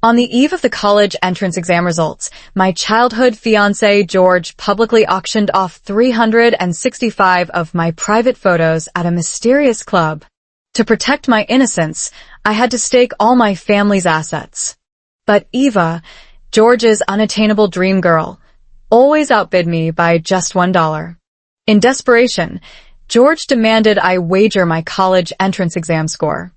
On the eve of the college entrance exam results, my childhood fiancé George publicly auctioned off 365 of my private photos at a mysterious club. To protect my innocence, I had to stake all my family's assets. But Eva, George's unattainable dream girl, always outbid me by just $1. In desperation, George demanded I wager my college entrance exam score.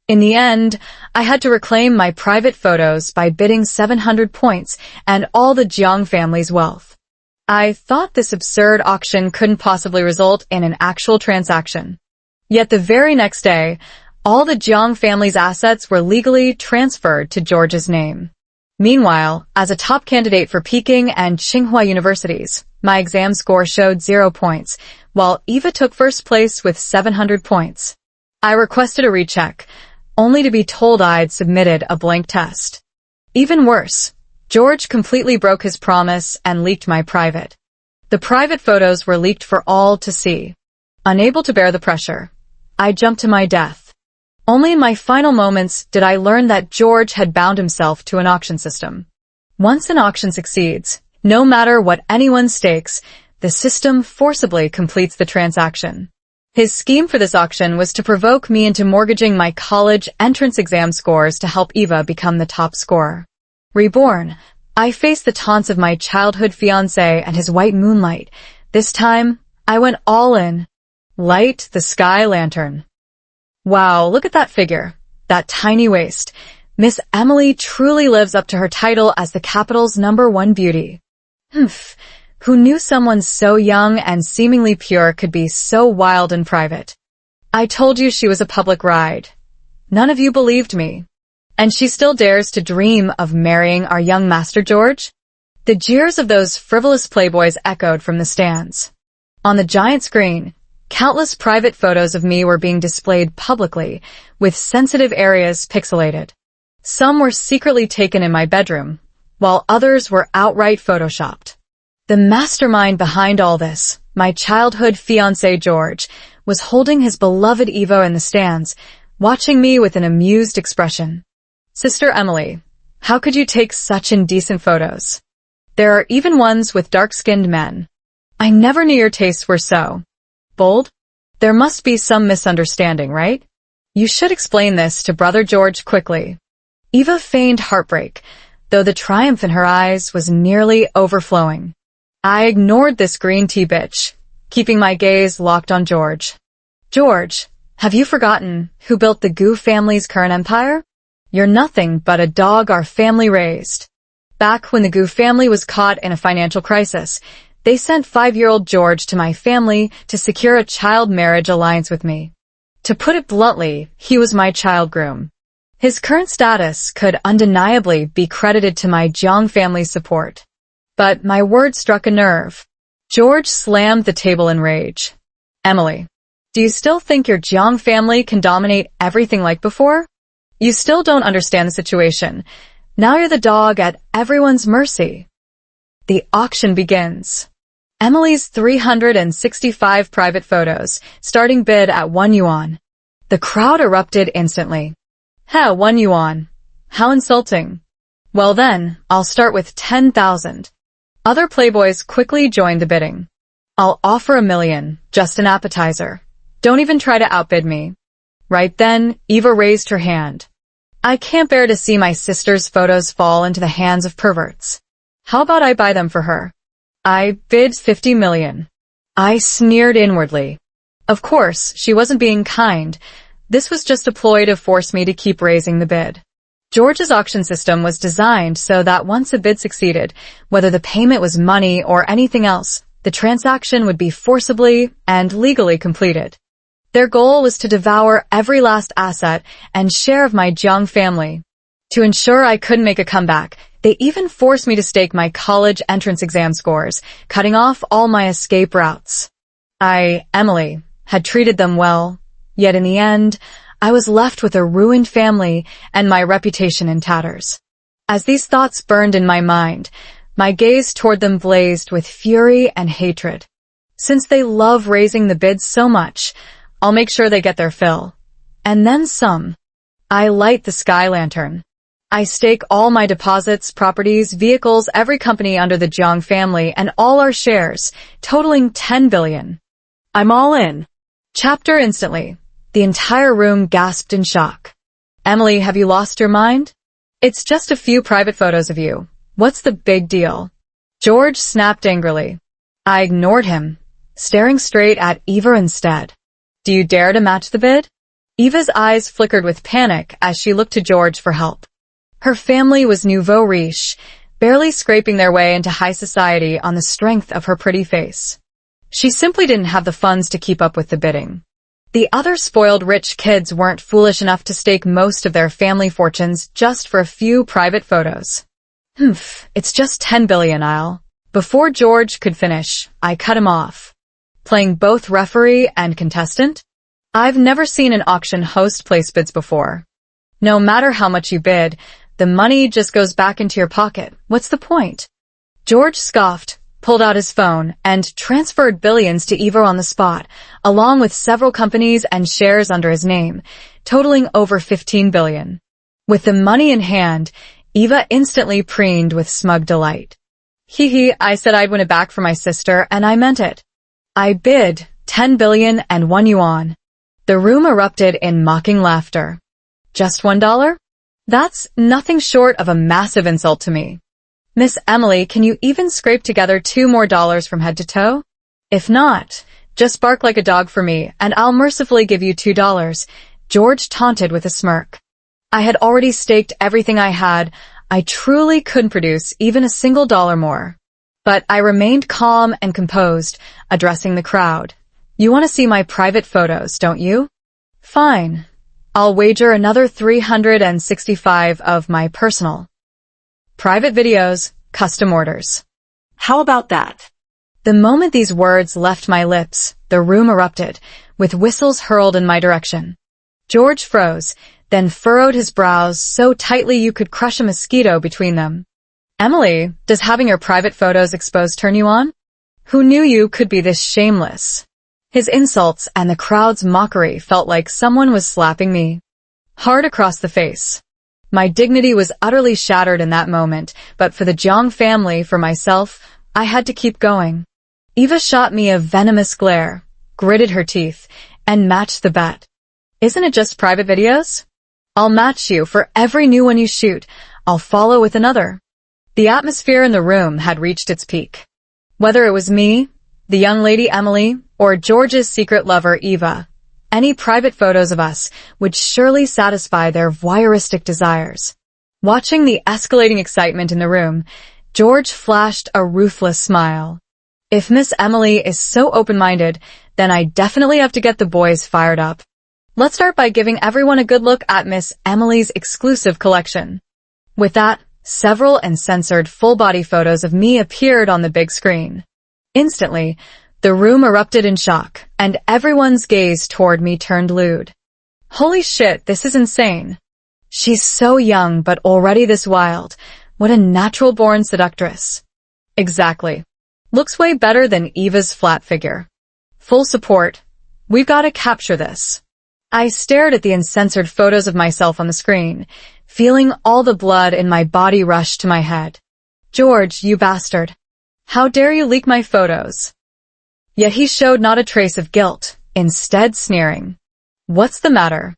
In the end, I had to reclaim my private photos by bidding 700 points and all the Jiang family's wealth. I thought this absurd auction couldn't possibly result in an actual transaction. Yet the very next day, all the Jiang family's assets were legally transferred to George's name. Meanwhile, as a top candidate for Peking and Tsinghua universities, my exam score showed 0 points, while Eva took first place with 700 points. I requested a recheck, only to be told I'd submitted a blank test. Even worse, George completely broke his promise and leaked my private. The private photos were leaked for all to see. Unable to bear the pressure, I jumped to my death. Only in my final moments did I learn that George had bound himself to an auction system. Once an auction succeeds, no matter what anyone stakes, the system forcibly completes the transaction. His scheme for this auction was to provoke me into mortgaging my college entrance exam scores to help Eva become the top scorer. Reborn, I faced the taunts of my childhood fiancé and his white moonlight. This time, I went all in. Light the sky lantern. Wow, look at that figure. That tiny waist. Miss Emily truly lives up to her title as the capital's #1 beauty. Who knew someone so young and seemingly pure could be so wild in private? I told you she was a public ride. None of you believed me. And she still dares to dream of marrying our young Master George? The jeers of those frivolous playboys echoed from the stands. On the giant screen, countless private photos of me were being displayed publicly, with sensitive areas pixelated. Some were secretly taken in my bedroom, while others were outright photoshopped. The mastermind behind all this, my childhood fiancé George, was holding his beloved Eva in the stands, watching me with an amused expression. Sister Emily, how could you take such indecent photos? There are even ones with dark-skinned men. I never knew your tastes were so bold. There must be some misunderstanding, right? You should explain this to Brother George quickly. Eva feigned heartbreak, though the triumph in her eyes was nearly overflowing. I ignored this green tea bitch, keeping my gaze locked on George. George, have you forgotten who built the Gu family's current empire? You're nothing but a dog our family raised. Back when the Gu family was caught in a financial crisis, they sent 5-year-old George to my family to secure a child marriage alliance with me. To put it bluntly, he was my child groom. His current status could undeniably be credited to my Jiang family's support. But my words struck a nerve. George slammed the table in rage. Emily, do you still think your Jiang family can dominate everything like before? You still don't understand the situation. Now you're the dog at everyone's mercy. The auction begins. Emily's 365 private photos, starting bid at 1 yuan. The crowd erupted instantly. 1 yuan. How insulting. Well then, I'll start with 10,000. Other playboys quickly joined the bidding. I'll offer $1 million, just an appetizer. Don't even try to outbid me. Right then, Eva raised her hand. I can't bear to see my sister's photos fall into the hands of perverts. How about I buy them for her? I bid 50 million. I sneered inwardly. Of course, she wasn't being kind. This was just a ploy to force me to keep raising the bid. George's auction system was designed so that once a bid succeeded, whether the payment was money or anything else, the transaction would be forcibly and legally completed. Their goal was to devour every last asset and share of my Jiang family. To ensure I couldn't make a comeback, they even forced me to stake my college entrance exam scores, cutting off all my escape routes. Emily, had treated them well, yet in the end, I was left with a ruined family and my reputation in tatters. As these thoughts burned in my mind, my gaze toward them blazed with fury and hatred. Since they love raising the bids so much, I'll make sure they get their fill. And then some. I light the sky lantern. I stake all my deposits, properties, vehicles, every company under the Jiang family, and all our shares, totaling 10 billion. I'm all in. Chapter instantly. The entire room gasped in shock. Emily, have you lost your mind? It's just a few private photos of you. What's the big deal? George snapped angrily. I ignored him, staring straight at Eva instead. Do you dare to match the bid? Eva's eyes flickered with panic as she looked to George for help. Her family was nouveau riche, barely scraping their way into high society on the strength of her pretty face. She simply didn't have the funds to keep up with the bidding. The other spoiled rich kids weren't foolish enough to stake most of their family fortunes just for a few private photos. It's just 10 billion, I'll. Before George could finish, I cut him off. Playing both referee and contestant? I've never seen an auction host place bids before. No matter how much you bid, the money just goes back into your pocket. What's the point? George scoffed, pulled out his phone, and transferred billions to Eva on the spot, along with several companies and shares under his name, totaling over 15 billion. With the money in hand, Eva instantly preened with smug delight. Hee, I said I'd win it back for my sister, and I meant it. I bid 10 billion and 1 yuan. The room erupted in mocking laughter. Just $1? That's nothing short of a massive insult to me. Miss Emily, can you even scrape together $2 more from head to toe? If not, just bark like a dog for me, and I'll mercifully give you $2, George taunted with a smirk. I had already staked everything I had. I truly couldn't produce even a single dollar more. But I remained calm and composed, addressing the crowd. You want to see my private photos, don't you? Fine. I'll wager another 365 of my personal private videos, custom orders. How about that? The moment these words left my lips, the room erupted, with whistles hurled in my direction. George froze, then furrowed his brows so tightly you could crush a mosquito between them. Emily, does having your private photos exposed turn you on? Who knew you could be this shameless? His insults and the crowd's mockery felt like someone was slapping me hard across the face. My dignity was utterly shattered in that moment, but for the Jiang family, for myself, I had to keep going. Eva shot me a venomous glare, gritted her teeth, and matched the bet. Isn't it just private videos? I'll match you for every new one you shoot. I'll follow with another. The atmosphere in the room had reached its peak. Whether it was me, the young lady Emily, or George's secret lover Eva, any private photos of us would surely satisfy their voyeuristic desires. Watching the escalating excitement in the room, George flashed a ruthless smile. If Miss Emily is so open-minded, then I definitely have to get the boys fired up. Let's start by giving everyone a good look at Miss Emily's exclusive collection. With that, several uncensored full-body photos of me appeared on the big screen. Instantly, the room erupted in shock, and everyone's gaze toward me turned lewd. Holy shit, this is insane. She's so young, but already this wild. What a natural-born seductress. Exactly. Looks way better than Eva's flat figure. Full support. We've got to capture this. I stared at the uncensored photos of myself on the screen, feeling all the blood in my body rush to my head. George, you bastard. How dare you leak my photos? Yet he showed not a trace of guilt, instead sneering. What's the matter?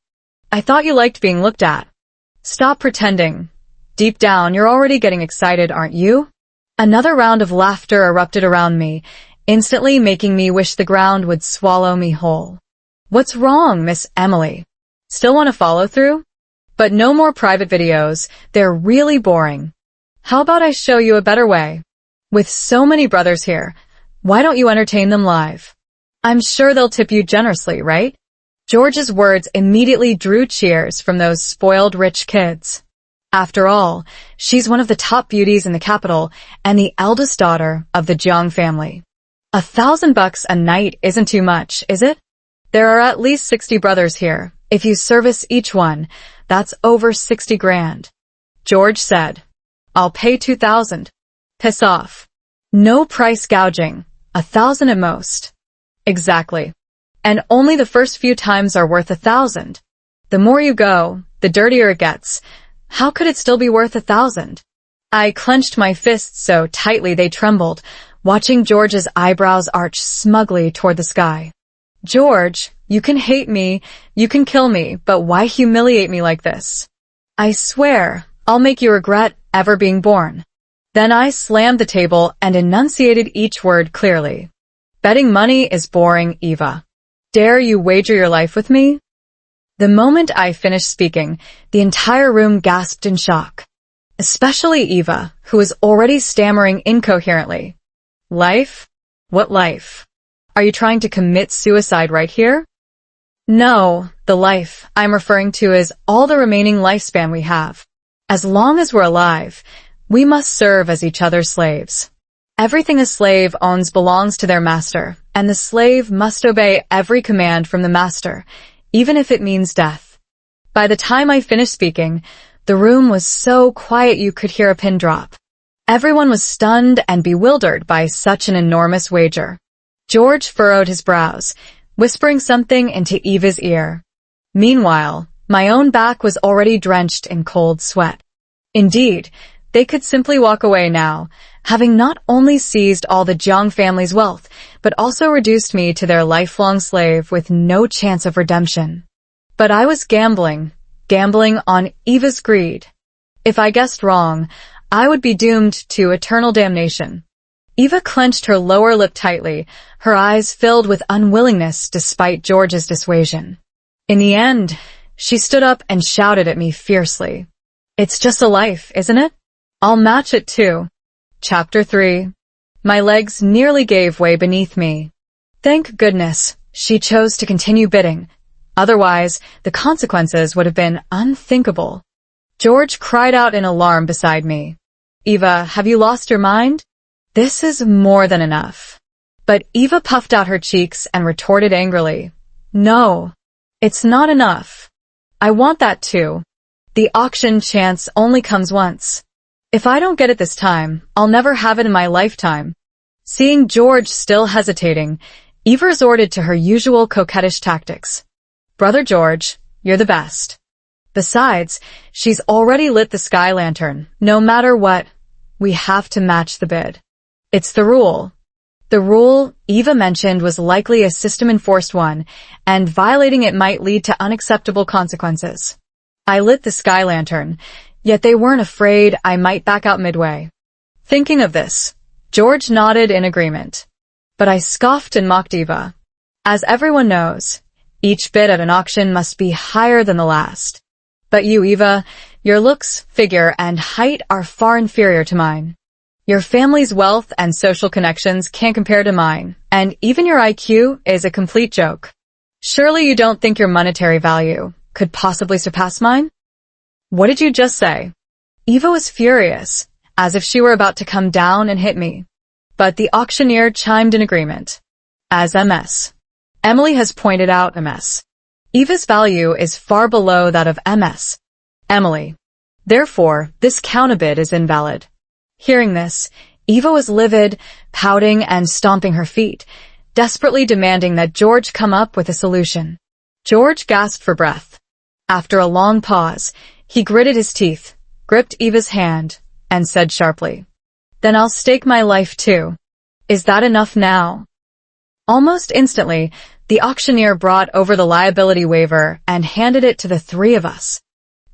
I thought you liked being looked at. Stop pretending. Deep down, you're already getting excited, aren't you? Another round of laughter erupted around me, instantly making me wish the ground would swallow me whole. What's wrong, Miss Emily? Still want to follow through? But no more private videos. They're really boring. How about I show you a better way? With so many brothers here, why don't you entertain them live? I'm sure they'll tip you generously, right? George's words immediately drew cheers from those spoiled rich kids. After all, she's one of the top beauties in the capital and the eldest daughter of the Jiang family. $1,000 a night isn't too much, is it? There are at least 60 brothers here. If you service each one, that's over 60 grand. George said, I'll pay 2,000. Piss off. No price gouging. 1,000 at most. Exactly. And only the first few times are worth 1,000. The more you go, the dirtier it gets. How could it still be worth 1,000? I clenched my fists so tightly they trembled, watching George's eyebrows arch smugly toward the sky. George, you can hate me, you can kill me, but why humiliate me like this? I swear, I'll make you regret ever being born. Then I slammed the table and enunciated each word clearly. Betting money is boring, Eva. Dare you wager your life with me? The moment I finished speaking, the entire room gasped in shock. Especially Eva, who was already stammering incoherently. Life? What life? Are you trying to commit suicide right here? No, the life I'm referring to is all the remaining lifespan we have. As long as we're alive, we must serve as each other's slaves. Everything a slave owns belongs to their master, and the slave must obey every command from the master, even if it means death. By the time I finished speaking, the room was so quiet you could hear a pin drop. Everyone was stunned and bewildered by such an enormous wager. George furrowed his brows, whispering something into Eva's ear. Meanwhile, my own back was already drenched in cold sweat. Indeed, they could simply walk away now, having not only seized all the Jiang family's wealth, but also reduced me to their lifelong slave with no chance of redemption. But I was gambling on Eva's greed. If I guessed wrong, I would be doomed to eternal damnation. Eva clenched her lower lip tightly, her eyes filled with unwillingness despite George's dissuasion. In the end, she stood up and shouted at me fiercely. It's just a life, isn't it? I'll match it too. Chapter 3. My legs nearly gave way beneath me. Thank goodness, she chose to continue bidding. Otherwise, the consequences would have been unthinkable. George cried out in alarm beside me. Eva, have you lost your mind? This is more than enough. But Eva puffed out her cheeks and retorted angrily. No, it's not enough. I want that too. The auction chance only comes once. If I don't get it this time, I'll never have it in my lifetime. Seeing George still hesitating, Eva resorted to her usual coquettish tactics. Brother George, you're the best. Besides, she's already lit the sky lantern. No matter what, we have to match the bid. It's the rule. The rule Eva mentioned was likely a system-enforced one, and violating it might lead to unacceptable consequences. I lit the sky lantern, yet they weren't afraid I might back out midway. Thinking of this, George nodded in agreement. But I scoffed and mocked Eva. As everyone knows, each bid at an auction must be higher than the last. But you, Eva, your looks, figure, and height are far inferior to mine. Your family's wealth and social connections can't compare to mine, and even your IQ is a complete joke. Surely you don't think your monetary value could possibly surpass mine? What did you just say? Eva was furious, as if she were about to come down and hit me. But the auctioneer chimed in agreement. As MS. Emily has pointed out, MS. Eva's value is far below that of MS. Emily. Therefore, this counterbid is invalid. Hearing this, Eva was livid, pouting and stomping her feet, desperately demanding that George come up with a solution. George gasped for breath. After a long pause, he gritted his teeth, gripped Eva's hand, and said sharply, Then I'll stake my life too. Is that enough now? Almost instantly, the auctioneer brought over the liability waiver and handed it to the three of us.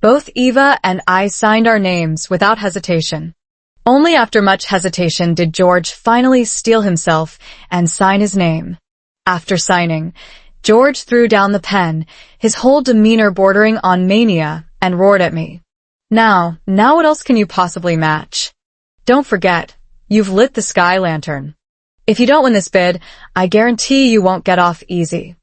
Both Eva and I signed our names without hesitation. Only after much hesitation did George finally steel himself and sign his name. After signing, George threw down the pen, his whole demeanor bordering on mania, and roared at me. Now what else can you possibly match? Don't forget, you've lit the sky lantern. If you don't win this bid, I guarantee you won't get off easy.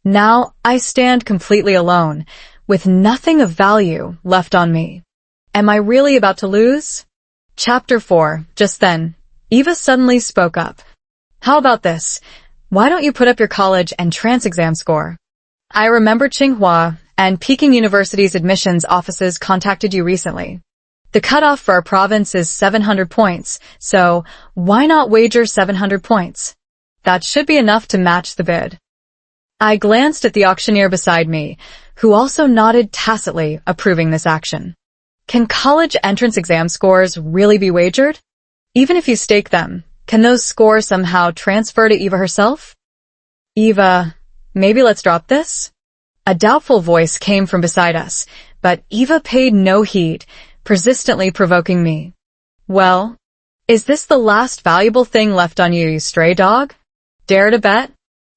Now I stand completely alone, with nothing of value left on me. Am I really about to lose? Chapter 4. Just then, Eva suddenly spoke up. How about this? Why don't you put up your college entrance exam score? I remember Tsinghua and Peking University's admissions offices contacted you recently. The cutoff for our province is 700 points, so why not wager 700 points? That should be enough to match the bid. I glanced at the auctioneer beside me, who also nodded tacitly, approving this action. Can college entrance exam scores really be wagered? Even if you stake them, can those scores somehow transfer to Eva herself? Eva, maybe let's drop this? A doubtful voice came from beside us, but Eva paid no heed, persistently provoking me. Well, is this the last valuable thing left on you, you stray dog? Dare to bet?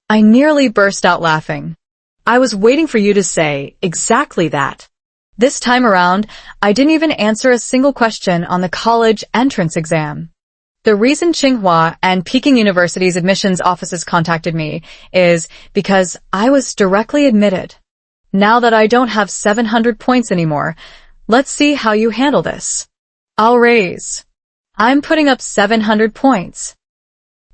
I nearly burst out laughing. I was waiting for you to say exactly that. This time around, I didn't even answer a single question on the college entrance exam. The reason Tsinghua and Peking University's admissions offices contacted me is because I was directly admitted. Now that I don't have 700 points anymore, let's see how you handle this. I'll raise. I'm putting up 700 points.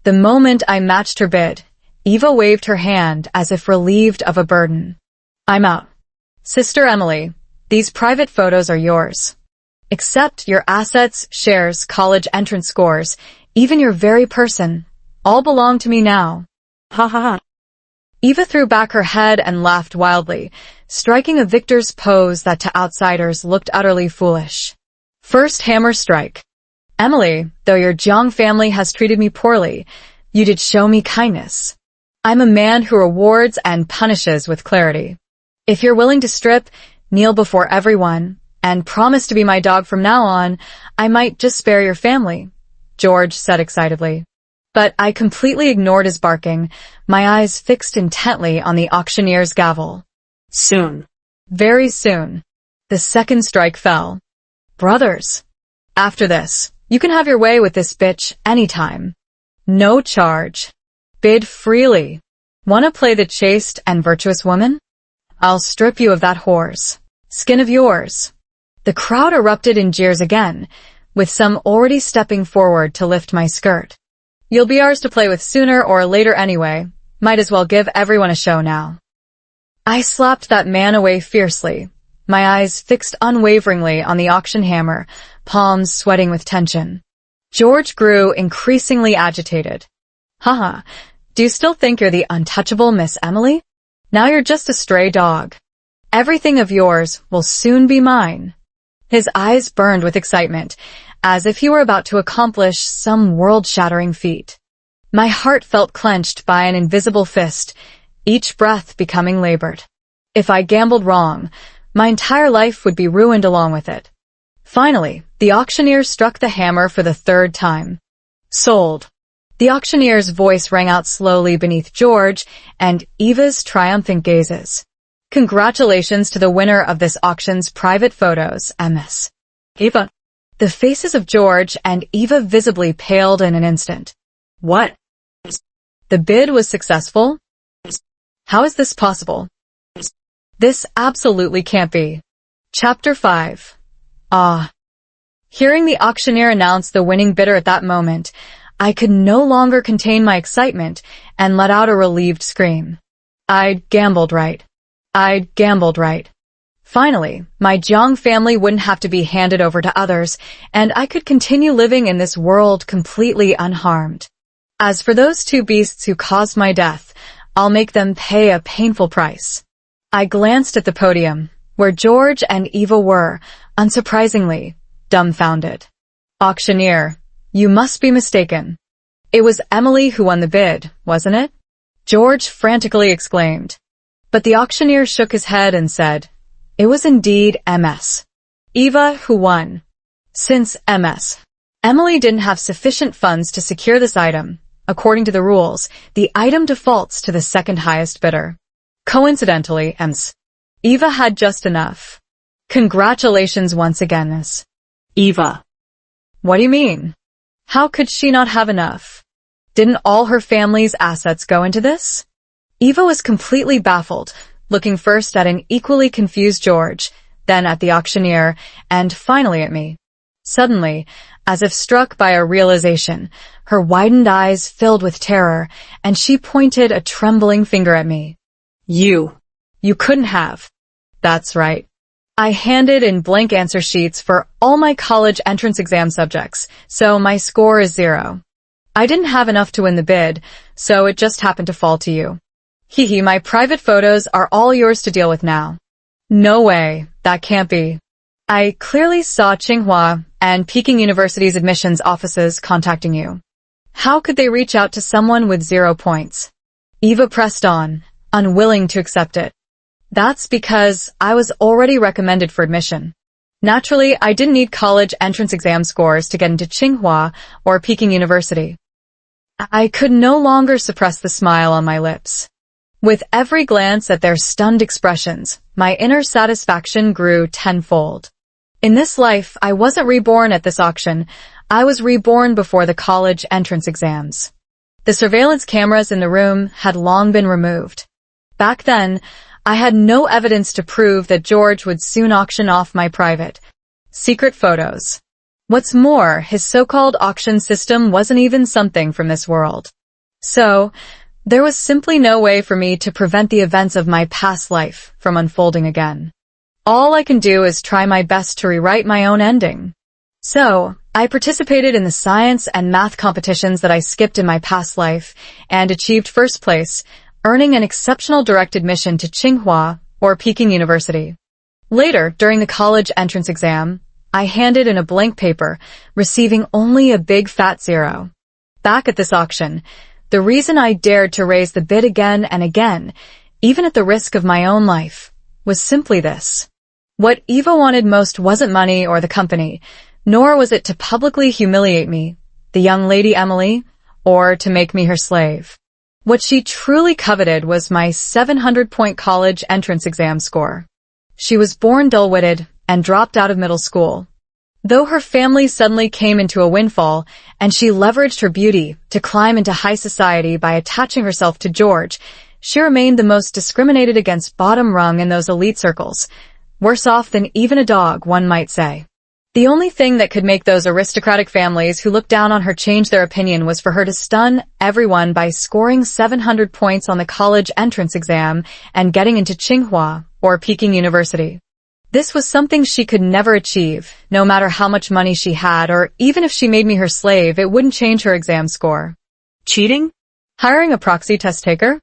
The moment I matched her bid, Eva waved her hand as if relieved of a burden. I'm out. Sister Emily, these private photos are yours. Accept your assets, shares, college entrance scores, even your very person. All belong to me now. Ha ha ha. Eva threw back her head and laughed wildly, striking a victor's pose that to outsiders looked utterly foolish. First hammer strike. Emily, though your Jiang family has treated me poorly, you did show me kindness. I'm a man who rewards and punishes with clarity. If you're willing to strip, kneel before everyone, and promise to be my dog from now on, I might just spare your family, George said excitedly. But I completely ignored his barking, my eyes fixed intently on the auctioneer's gavel. Soon. Very soon. The second strike fell. Brothers. After this, you can have your way with this bitch anytime. No charge. Bid freely. Wanna play the chaste and virtuous woman? I'll strip you of that whore's skin of yours. The crowd erupted in jeers again, with some already stepping forward to lift my skirt. You'll be ours to play with sooner or later anyway. Might as well give everyone a show now. I slapped that man away fiercely, my eyes fixed unwaveringly on the auction hammer, palms sweating with tension. George grew increasingly agitated. Haha, do you still think you're the untouchable Miss Emily? Now you're just a stray dog. Everything of yours will soon be mine. His eyes burned with excitement, as if he were about to accomplish some world-shattering feat. My heart felt clenched by an invisible fist, each breath becoming labored. If I gambled wrong, my entire life would be ruined along with it. Finally, the auctioneer struck the hammer for the third time. Sold. The auctioneer's voice rang out slowly beneath George and Eva's triumphant gazes. Congratulations to the winner of this auction's private photos, Ms. Eva. The faces of George and Eva visibly paled in an instant. What? The bid was successful? How is this possible? This absolutely can't be. Chapter 5. Ah. Hearing the auctioneer announce the winning bidder at that moment, I could no longer contain my excitement and let out a relieved scream. I'd gambled right. Finally, my Jiang family wouldn't have to be handed over to others, and I could continue living in this world completely unharmed. As for those two beasts who caused my death, I'll make them pay a painful price. I glanced at the podium, where George and Eva were, unsurprisingly, dumbfounded. Auctioneer, you must be mistaken. It was Emily who won the bid, wasn't it? George frantically exclaimed. But the auctioneer shook his head and said, it was indeed Ms. Eva who won. Since Ms. Emily didn't have sufficient funds to secure this item, according to the rules, the item defaults to the second highest bidder. Coincidentally, Ms. Eva had just enough. Congratulations once again, Ms. Eva. What do you mean? How could she not have enough? Didn't all her family's assets go into this? Eva was completely baffled, looking first at an equally confused George, then at the auctioneer, and finally at me. Suddenly, as if struck by a realization, her widened eyes filled with terror, and she pointed a trembling finger at me. You couldn't have. That's right. I handed in blank answer sheets for all my college entrance exam subjects, so my score is 0. I didn't have enough to win the bid, so it just happened to fall to you. Hee, my private photos are all yours to deal with now. No way, that can't be. I clearly saw Tsinghua and Peking University's admissions offices contacting you. How could they reach out to someone with 0 points? Eva pressed on, unwilling to accept it. That's because I was already recommended for admission. Naturally, I didn't need college entrance exam scores to get into Tsinghua or Peking University. I could no longer suppress the smile on my lips. With every glance at their stunned expressions, my inner satisfaction grew tenfold. In this life, I wasn't reborn at this auction. I was reborn before the college entrance exams. The surveillance cameras in the room had long been removed. Back then, I had no evidence to prove that George would soon auction off my private, secret photos. What's more, his so-called auction system wasn't even something from this world. So, there was simply no way for me to prevent the events of my past life from unfolding again. All I can do is try my best to rewrite my own ending. So, I participated in the science and math competitions that I skipped in my past life and achieved first place, earning an exceptional direct admission to Tsinghua or Peking University. Later, during the college entrance exam, I handed in a blank paper, receiving only a big fat 0. Back at this auction, the reason I dared to raise the bid again and again, even at the risk of my own life, was simply this. What Eva wanted most wasn't money or the company, nor was it to publicly humiliate me, the young lady Emily, or to make me her slave. What she truly coveted was my 700-point college entrance exam score. She was born dull-witted and dropped out of middle school. Though her family suddenly came into a windfall, and she leveraged her beauty to climb into high society by attaching herself to George, she remained the most discriminated against bottom rung in those elite circles. Worse off than even a dog, one might say. The only thing that could make those aristocratic families who looked down on her change their opinion was for her to stun everyone by scoring 700 points on the college entrance exam and getting into Tsinghua or Peking University. This was something she could never achieve, no matter how much money she had, or even if she made me her slave, it wouldn't change her exam score. Cheating? Hiring a proxy test taker?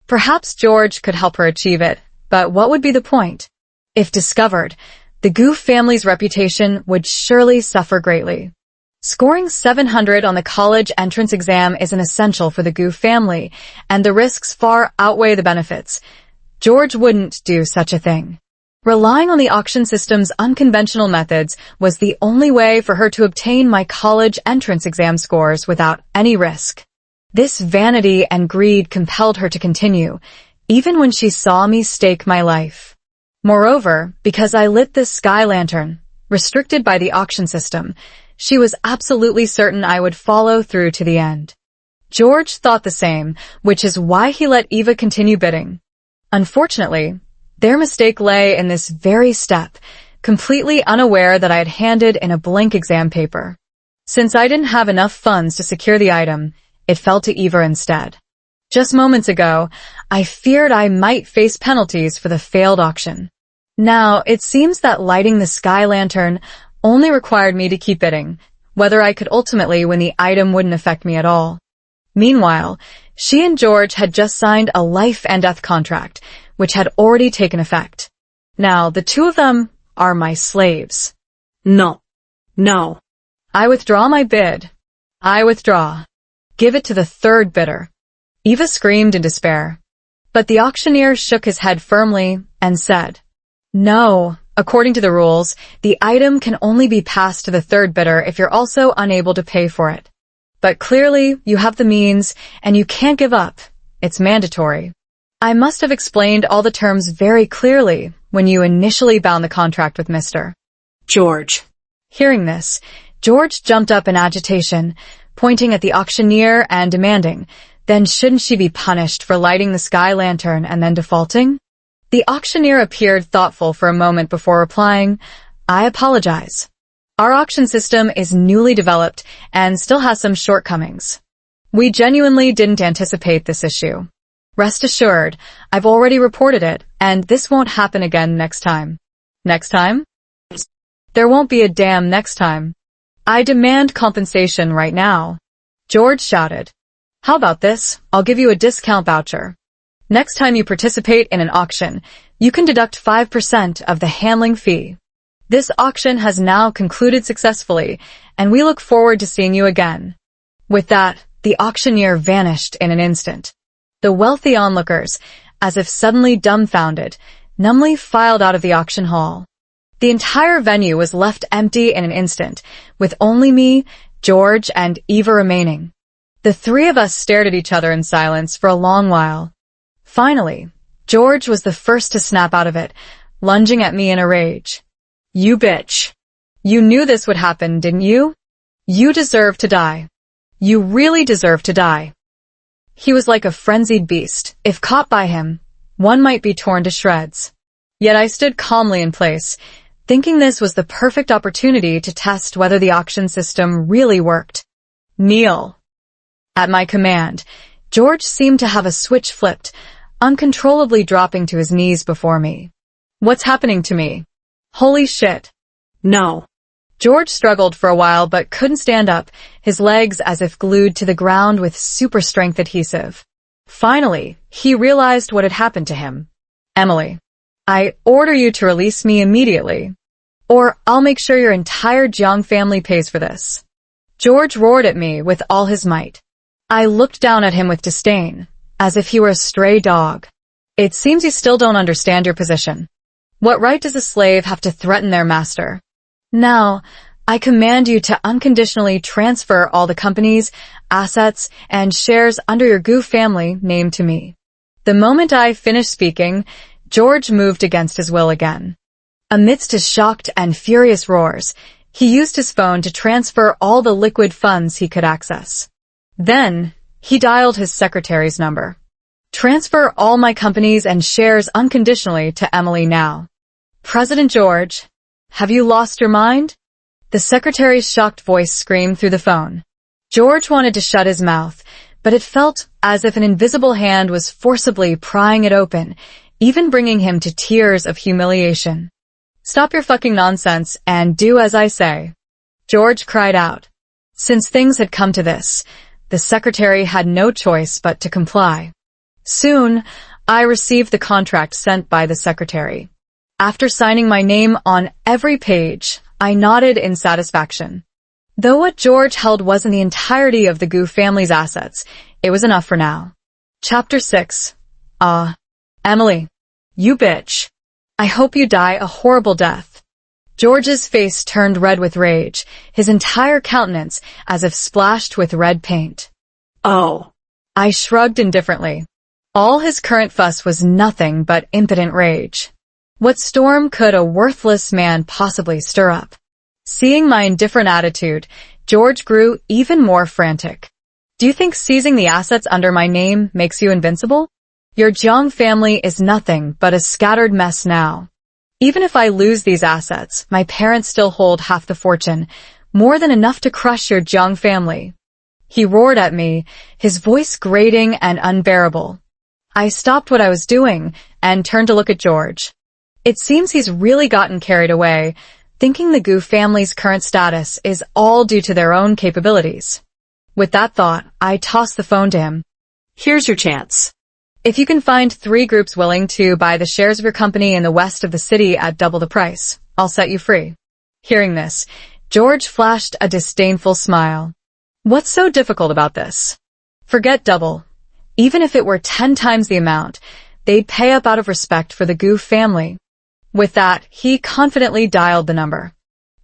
Perhaps George could help her achieve it, but what would be the point? If discovered, the Gu family's reputation would surely suffer greatly. Scoring 700 on the college entrance exam is an essential for the Gu family, and the risks far outweigh the benefits. George wouldn't do such a thing. Relying on the auction system's unconventional methods was the only way for her to obtain my college entrance exam scores without any risk. This vanity and greed compelled her to continue, even when she saw me stake my life. Moreover, because I lit this sky lantern, restricted by the auction system, she was absolutely certain I would follow through to the end. George thought the same, which is why he let Eva continue bidding. Unfortunately, their mistake lay in this very step, completely unaware that I had handed in a blank exam paper. Since I didn't have enough funds to secure the item, it fell to Eva instead. Just moments ago, I feared I might face penalties for the failed auction. Now, it seems that lighting the sky lantern only required me to keep bidding. Whether I could ultimately win the item wouldn't affect me at all. Meanwhile, she and George had just signed a life and death contract, which had already taken effect. Now, the two of them are my slaves. No. No. I withdraw my bid. I withdraw. Give it to the third bidder. Eva screamed in despair. But the auctioneer shook his head firmly and said, "No, according to the rules, the item can only be passed to the third bidder if you're also unable to pay for it. But clearly, you have the means, and you can't give up. It's mandatory." I must have explained all the terms very clearly when you initially bound the contract with Mr. George. Hearing this, George jumped up in agitation, pointing at the auctioneer and demanding, "Then shouldn't she be punished for lighting the sky lantern and then defaulting?" The auctioneer appeared thoughtful for a moment before replying, "I apologize. Our auction system is newly developed and still has some shortcomings. We genuinely didn't anticipate this issue. Rest assured, I've already reported it, and this won't happen again next time." Next time? There won't be a damn next time. I demand compensation right now. George shouted. "How about this? I'll give you a discount voucher. Next time you participate in an auction, you can deduct 5% of the handling fee." This auction has now concluded successfully, and we look forward to seeing you again." With that, the auctioneer vanished in an instant. The wealthy onlookers, as if suddenly dumbfounded, numbly filed out of the auction hall. The entire venue was left empty in an instant, with only me, George, and Eva remaining. The three of us stared at each other in silence for a long while. Finally, George was the first to snap out of it, lunging at me in a rage. "You bitch. You knew this would happen, didn't you? You deserve to die. You really deserve to die." He was like a frenzied beast. If caught by him, one might be torn to shreds. Yet I stood calmly in place, thinking this was the perfect opportunity to test whether the auction system really worked. "Kneel." At my command, George seemed to have a switch flipped, uncontrollably dropping to his knees before me. "What's happening to me? Holy shit." No. George struggled for a while but couldn't stand up, his legs as if glued to the ground with super strength adhesive. Finally, he realized what had happened to him. "Emily, I order you to release me immediately, or I'll make sure your entire Jiang family pays for this." George roared at me with all his might. I looked down at him with disdain, as if he were a stray dog. "It seems you still don't understand your position. What right does a slave have to threaten their master? Now, I command you to unconditionally transfer all the companies, assets, and shares under your Gu family name to me." The moment I finished speaking, George moved against his will again. Amidst his shocked and furious roars, he used his phone to transfer all the liquid funds he could access. Then, he dialed his secretary's number. "Transfer all my companies and shares unconditionally to Emily now." "President George, have you lost your mind?" The secretary's shocked voice screamed through the phone. George wanted to shut his mouth, but it felt as if an invisible hand was forcibly prying it open, even bringing him to tears of humiliation. "Stop your fucking nonsense and do as I say," George cried out. Since things had come to this, the secretary had no choice but to comply. Soon, I received the contract sent by the secretary. After signing my name on every page, I nodded in satisfaction. Though what George held wasn't the entirety of the Gu family's assets, it was enough for now. Chapter 6. Emily, you bitch. I hope you die a horrible death. George's face turned red with rage, his entire countenance as if splashed with red paint. Oh. I shrugged indifferently. All his current fuss was nothing but impotent rage. What storm could a worthless man possibly stir up? Seeing my indifferent attitude, George grew even more frantic. "Do you think seizing the assets under my name makes you invincible? Your Jiang family is nothing but a scattered mess now. Even if I lose these assets, my parents still hold half the fortune, more than enough to crush your Jiang family." He roared at me, his voice grating and unbearable. I stopped what I was doing and turned to look at George. It seems he's really gotten carried away, thinking the Gu family's current status is all due to their own capabilities. With that thought, I tossed the phone to him. "Here's your chance. If you can find 3 groups willing to buy the shares of your company in the west of the city at double the price, I'll set you free." Hearing this, George flashed a disdainful smile. "What's so difficult about this? Forget double. Even if it were 10 times the amount, they'd pay up out of respect for the Gu family." With that, he confidently dialed the number.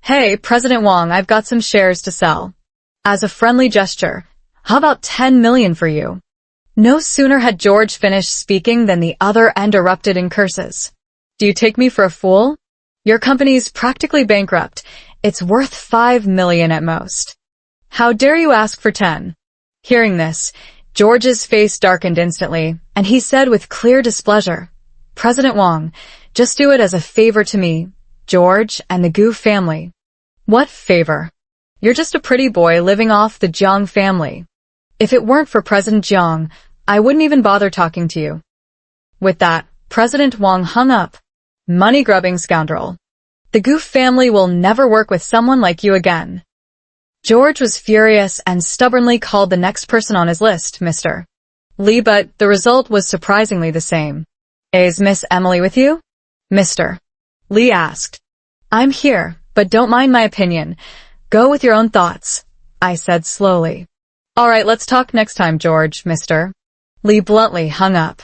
"Hey, President Wang, I've got some shares to sell. As a friendly gesture, how about 10 million for you?" No sooner had George finished speaking than the other end erupted in curses. "Do you take me for a fool? Your company's practically bankrupt. It's worth 5 million at most. How dare you ask for 10? Hearing this, George's face darkened instantly, and he said with clear displeasure, "President Wang, just do it as a favor to me, George, and the Gu family." "What favor? You're just a pretty boy living off the Jiang family. If it weren't for President Jiang, I wouldn't even bother talking to you." With that, President Wang hung up. "Money-grubbing scoundrel. The Gu family will never work with someone like you again." George was furious and stubbornly called the next person on his list Mr. Lee, but the result was surprisingly the same. "Is Miss Emily with you?" Mr. Lee asked. I'm here, but don't mind my opinion. Go with your own thoughts, I said slowly. All right, let's talk next time, George, mister. Lee bluntly hung up.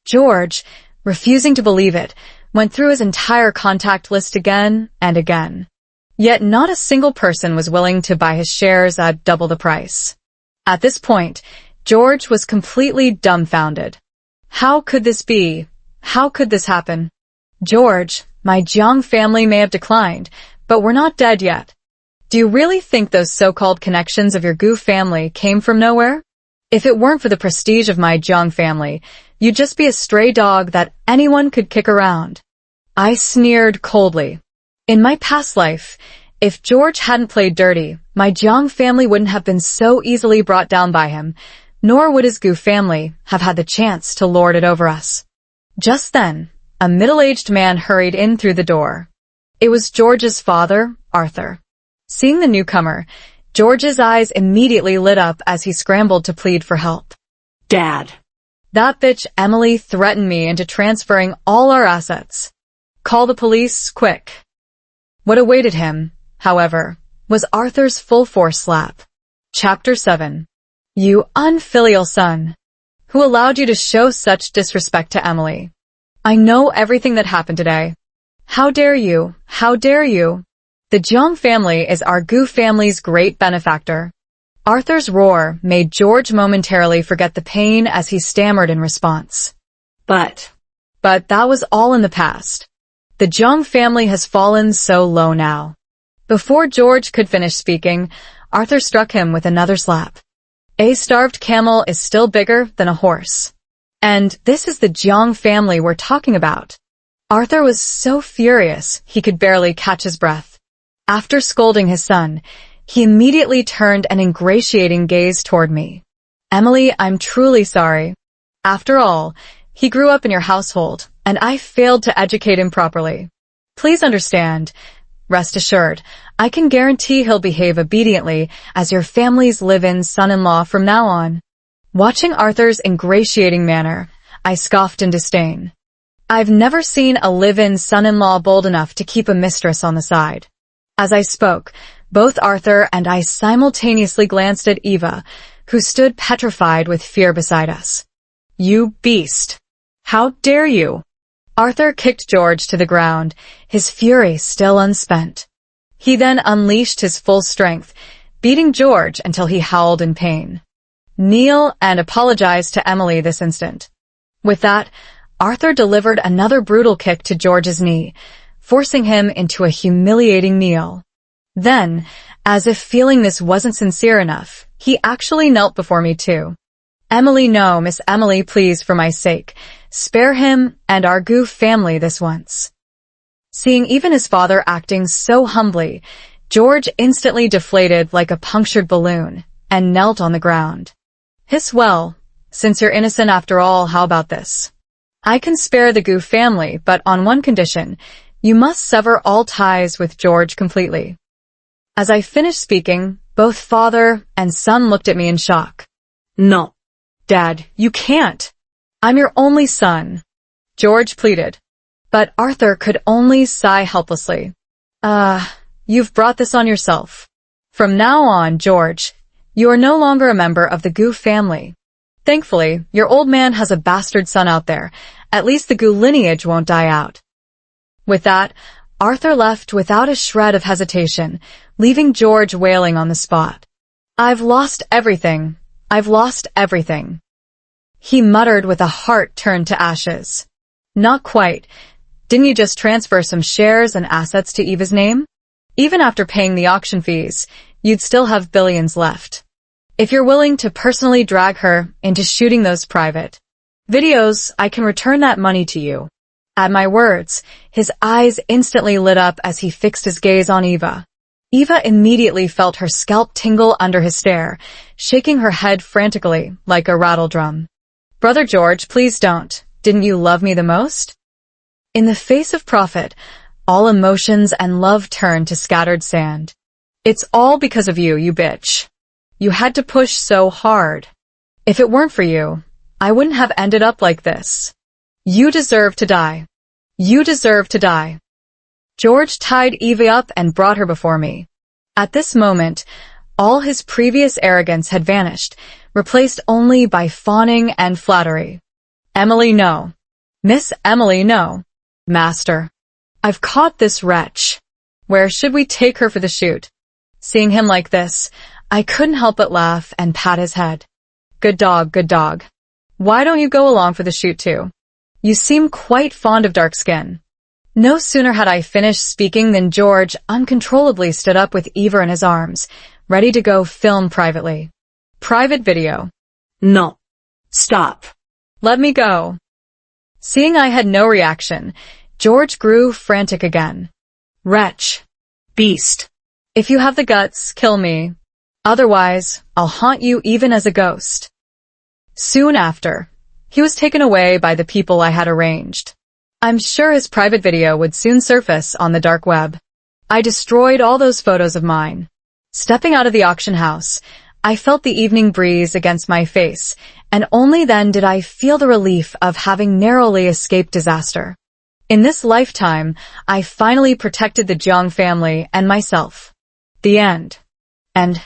George, refusing to believe it, went through his entire contact list again and again. Yet not a single person was willing to buy his shares at double the price. At this point, George was completely dumbfounded. How could this be? How could this happen? George, my Jiang family may have declined, but we're not dead yet. Do you really think those so-called connections of your Gu family came from nowhere? If it weren't for the prestige of my Jiang family, you'd just be a stray dog that anyone could kick around. I sneered coldly. In my past life, if George hadn't played dirty, my Jiang family wouldn't have been so easily brought down by him, nor would his Gu family have had the chance to lord it over us. Just then, a middle-aged man hurried in through the door. It was George's father, Arthur. Seeing the newcomer, George's eyes immediately lit up as he scrambled to plead for help. Dad. That bitch Emily threatened me into transferring all our assets. Call the police, quick. What awaited him, however, was Arthur's full-force slap. Chapter 7. You unfilial son. Who allowed you to show such disrespect to Emily? I know everything that happened today. How dare you? How dare you? The Jiang family is our Gu family's great benefactor. Arthur's roar made George momentarily forget the pain as he stammered in response. But that was all in the past. The Jiang family has fallen so low now. Before George could finish speaking, Arthur struck him with another slap. A starved camel is still bigger than a horse. And this is the Jiang family we're talking about. Arthur was so furious he could barely catch his breath. After scolding his son, he immediately turned an ingratiating gaze toward me. Emily, I'm truly sorry. After all, he grew up in your household, and I failed to educate him properly. Please understand. Rest assured, I can guarantee he'll behave obediently as your family's live-in son-in-law from now on. Watching Arthur's ingratiating manner, I scoffed in disdain. I've never seen a live-in son-in-law bold enough to keep a mistress on the side. As I spoke, both Arthur and I simultaneously glanced at Eva, who stood petrified with fear beside us. You beast! How dare you! Arthur kicked George to the ground, his fury still unspent. He then unleashed his full strength, beating George until he howled in pain. Kneel and apologize to Emily this instant. With that, Arthur delivered another brutal kick to George's knee, forcing him into a humiliating kneel. Then, as if feeling this wasn't sincere enough, he actually knelt before me too. Emily, no, Miss Emily, please, for my sake, spare him and our Gu family this once. Seeing even his father acting so humbly, George instantly deflated like a punctured balloon and knelt on the ground. Hiss, well, since you're innocent after all, how about this? I can spare the Gu family, but on one condition. You must sever all ties with George completely. As I finished speaking, both father and son looked at me in shock. No. Dad, you can't. I'm your only son, George pleaded. But Arthur could only sigh helplessly. You've brought this on yourself. From now on, George, you are no longer a member of the Gu family. Thankfully, your old man has a bastard son out there. At least the Gu lineage won't die out. With that, Arthur left without a shred of hesitation, leaving George wailing on the spot. I've lost everything. I've lost everything. He muttered with a heart turned to ashes. Not quite. Didn't you just transfer some shares and assets to Eva's name? Even after paying the auction fees, you'd still have billions left. If you're willing to personally drag her into shooting those private videos, I can return that money to you. At my words, his eyes instantly lit up as he fixed his gaze on Eva. Eva immediately felt her scalp tingle under his stare, shaking her head frantically like a rattle drum. Brother George, please don't. Didn't you love me the most? In the face of profit, all emotions and love turned to scattered sand. It's all because of you, you bitch. You had to push so hard. If it weren't for you, I wouldn't have ended up like this. You deserve to die. You deserve to die. George tied Evie up and brought her before me. At this moment, all his previous arrogance had vanished, replaced only by fawning and flattery. Emily, no. Miss Emily, no. Master. I've caught this wretch. Where should we take her for the shoot? Seeing him like this, I couldn't help but laugh and pat his head. Good dog, good dog. Why don't you go along for the shoot too? You seem quite fond of dark skin. No sooner had I finished speaking than George uncontrollably stood up with Eva in his arms, ready to go film privately. Private video. No. Stop. Let me go. Seeing I had no reaction, George grew frantic again. Wretch. Beast. If you have the guts, kill me. Otherwise, I'll haunt you even as a ghost. Soon after, he was taken away by the people I had arranged. I'm sure his private video would soon surface on the dark web. I destroyed all those photos of mine. Stepping out of the auction house, I felt the evening breeze against my face, and only then did I feel the relief of having narrowly escaped disaster. In this lifetime, I finally protected the Jiang family and myself. The end. And